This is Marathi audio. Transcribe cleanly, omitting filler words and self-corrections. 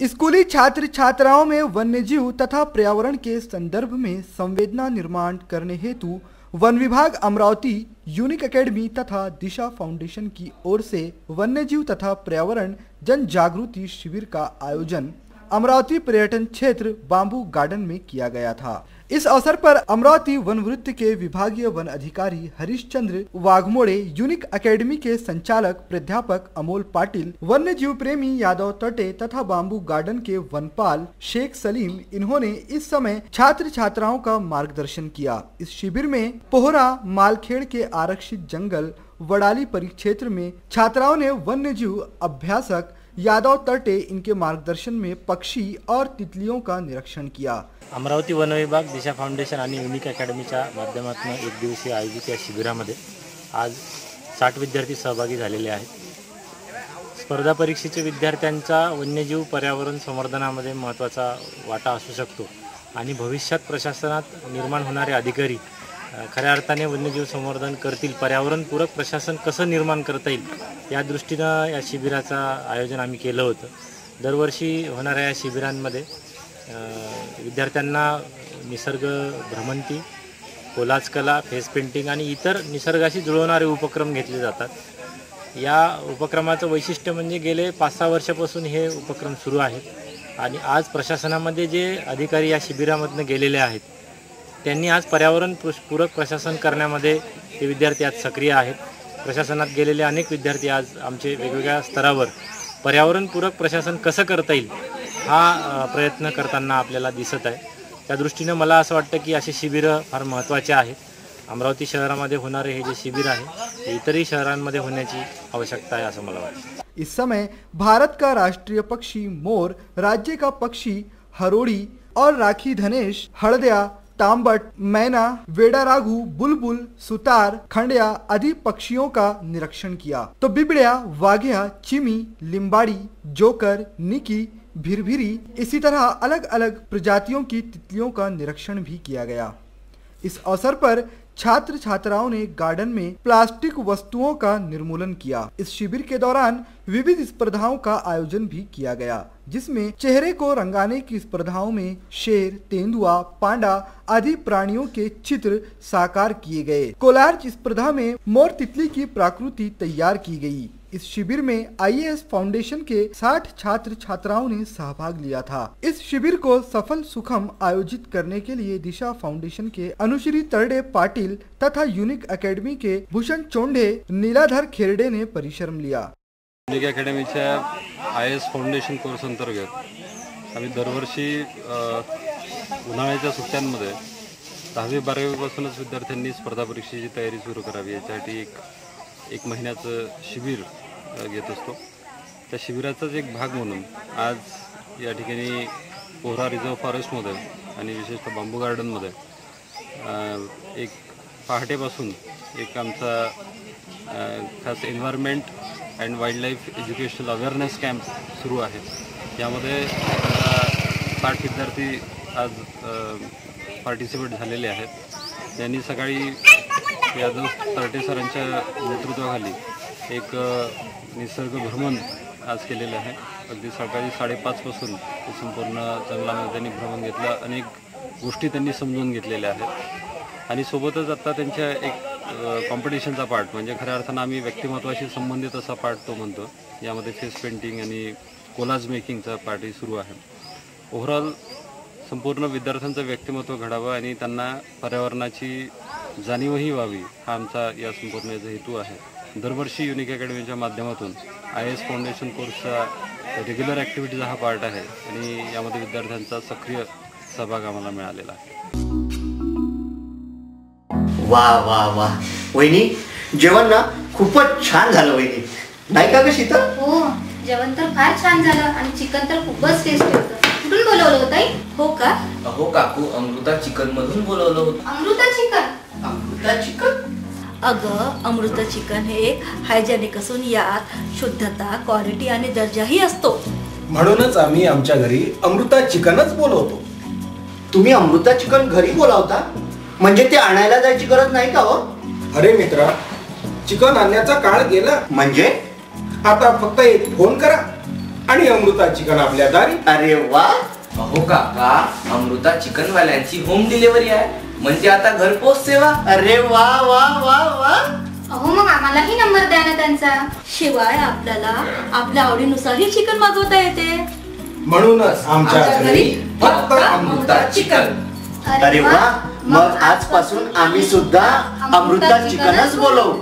स्कूली छात्र छात्राओं में वन्यजीव तथा पर्यावरण के संदर्भ में संवेदना निर्माण करने हेतु वन विभाग अमरावती, यूनिक एकेडमी तथा दिशा फाउंडेशन की ओर से वन्यजीव तथा पर्यावरण जन जागृति शिविर का आयोजन अमरावती पर्यटन क्षेत्र बांबू गार्डन में किया गया था। इस अवसर पर अमरावती वन वृत्त के विभागीय वन अधिकारी हरिश्चंद्र वाघमोड़े, यूनिक एकेडमी के संचालक प्राध्यापक अमोल पाटिल, वन्य जीव प्रेमी यादव तटे तथा बांबू गार्डन के वनपाल शेख सलीम, इन्होंने इस समय छात्र छात्राओं का मार्गदर्शन किया। इस शिविर में पोहरा मालखेड़ के आरक्षित जंगल वडाली परिक्षेत्र में छात्राओं ने वन्य जीव अभ्यासक यादव तटे इनके मार्गदर्शन में पक्षी और तितलियों का निरीक्षण किया। अमरावती वन विभाग, दिशा फाउंडेशन आणि युनिक अकॅडमीच्या माध्यमातून एक दिवसीय आयोजित या शिबिरामध्ये आज 60 विद्यार्थी सहभागी झालेले आहेत। स्पर्धा परीक्षेचे विद्यार्थ्यांचा वन्यजीव पर्यावरण संवर्धनामध्ये महत्त्वाचा वाटा असू शकतो आणि भविष्यात प्रशासनात निर्माण होणारे अधिकारी खऱ्या अर्थाने वन्यजीव संवर्धन करतील, पर्यावरणपूरक प्रशासन कसं निर्माण करता येईल या दृष्टीनं या शिबिराचं आयोजन आम्ही केलं होतं। दरवर्षी होणाऱ्या या शिबिरांमध्ये विद्यार्थ्यांना निसर्ग भ्रमंती, कोलाज कला, फेस पेंटिंग आणि इतर निसर्गाशी जुळवणारे उपक्रम घेतले जातात। या उपक्रमाचं वैशिष्ट्य म्हणजे गेले 5-6 वर्षापासून हे उपक्रम सुरू आहेत आणि आज प्रशासनामध्ये जे अधिकारी या शिबिरामधून गेलेले आहेत त्यांनी आज पर्यावरण पूरक प्रशासन करण्यामध्ये ते विद्यार्थी आज सक्रिय आहेत। प्रशासनात गेलेले अनेक विद्यार्थी आज आमचे वेगवेगळ्या स्तरावर पर्यावरणपूरक प्रशासन कसं करता येईल हा प्रयत्न करताना आपल्याला दिसत आहे। त्या दृष्टीने मला असं वाटतं की असे शिबिरं फार महत्त्वाचे आहेत। अमरावती शहरामध्ये होणारे हे जे शिबिर आहे ते इतरही शहरांमध्ये होण्याची आवश्यकता है असं मला वाटतं। इस समय भारत का राष्ट्रीय पक्षी मोर, राज्य का पक्षी हरोड़ी और राखी धनेश, हळदिया, तांबट, मैना, वेडाराघू, बुलबुल, सुतार, खंडिया आदि पक्षियों का निरीक्षण किया तो बिबड़िया, वाघिया, चिमी, लिम्बाड़ी, जोकर, निकी, भिरभिरी इसी तरह अलग अलग प्रजातियों की तितलियों का निरीक्षण भी किया गया। इस अवसर पर छात्र छात्राओं ने गार्डन में प्लास्टिक वस्तुओं का निर्मूलन किया। इस शिविर के दौरान विविध स्पर्धाओं का आयोजन भी किया गया, जिसमें चेहरे को रंगाने की स्पर्धाओं में शेर, तेंदुआ, पांडा आदि प्राणियों के चित्र साकार किए गए। कोलाज स्पर्धा में मोर तितली की प्राकृति तैयार की गई। इस शिविर में IAS फाउंडेशन के 60 छात्र छात्राओं ने सहभाग लिया था। इस शिविर को सफल सुखम आयोजित करने के लिए दिशा फाउंडेशन के अनुश्री तरडे पाटिल तथा यूनिक एकेडमी के भूषण चोंडे, नीलाधर खेरडे ने परिश्रम लिया। युनिक अकॅडमीच्या IAS फाउंडेशन कोर्स अंतर्गत आम्ही दरवर्षी उन्हाळ्याच्या सुट्ट्यांमध्ये 10वी-12वी पासूनच विद्यार्थ्यांनी स्पर्धा परीक्षेची तयारी सुरू करावी यासाठी एक महिन्याचं शिबिर घेत असतो। त्या शिबिराचाच एक भाग म्हणून आज या ठिकाणी पोहरा रिझर्व फॉरेस्टमध्ये आणि विशेषतः बांबू गार्डनमध्ये एक पहाटेपासून एक आमचा खास environment and wildlife educational awareness camp सुरू आहे। यामध्ये 60 विद्यार्थी आज पार्टिसिपेट झालेले आहेत। त्यांनी सकाळी यादव तरटे सरांच्या नेतृत्वाखाली एक निसर्ग भ्रमण आज केलेलं आहे। अगदी सकाळी 5:30 पासून संपूर्ण जंगलामध्ये त्यांनी भ्रमण घेतलं, अनेक गोष्टी त्यांनी समजून घेतलेल्या आहेत आणि सोबतच आता त्यांच्या एक कॉम्पिटिशनचा पार्ट म्हणजे खऱ्या अर्थानं आम्ही व्यक्तिमत्वाशी संबंधित असा पार्ट तो म्हणतो। यामध्ये फेस पेंटिंग आणि कोलाज मेकिंगचा पार्टही सुरू आहे। ओव्हरऑल संपूर्ण विद्यार्थ्यांचं व्यक्तिमत्व घडावं आणि त्यांना पर्यावरणाची जाणीवही व्हावी हा आमचा या संपूर्ण हेतू आहे। दरवर्षी युनिक अकॅडमीच्या माध्यमातून IAS फाउंडेशन कोर्सचा रेग्युलर ॲक्टिव्हिटीचा हा पार्ट आहे आणि यामध्ये विद्यार्थ्यांचा सक्रिय सहभाग आम्हाला मिळालेला आहे। वाह वाह वाह वहिनी, जेवण ना खूपच छान झालं वहिनी, नाही का ग शीतल? हो, जेवण तर फार छान झालं आणि चिकन तर खूपच टेस्टी होतं। कुठून बोलवलं होतं ताई? हो का? हो काकू, अमृता चिकन मधून बोलवलं होतं। अमृता चिकन? अमृता चिकन? अगं, अमृता चिकन हे हायजेनिक असून यात शुद्धता, क्वालिटी आणि दर्जाही असतो। म्हणूनच आम्ही आमच्या घरी अमृता चिकनच बोलवतो। तुम्ही अमृता चिकन घरी बोलावता? म्हणजे ते आणायला जायची गरज नाही का हो? अरे मित्रा, चिकन आणण्याचा काळ गेला। म्हणजे आता फक्त एक फोन करा आणि अमृता चिकन आपल्या दारी. अरे वा. अहो काका, अमृता चिकनवाल्यांची होम डिलिव्हरी आहे, म्हणजे आता घरपोच सेवा. अरे वा वा वा वा. अहो मग आम्हालाही नंबर द्या ना त्यांचा. शिवाय आपल्याला आपल्या आवडीनुसारही चिकन मागवता येते. म्हणूनच आमच्या घरी फक्त अमृता चिकन. अरे वा. मग आजपासून आम्ही सुद्धा अमृता चिकनच बोलवू.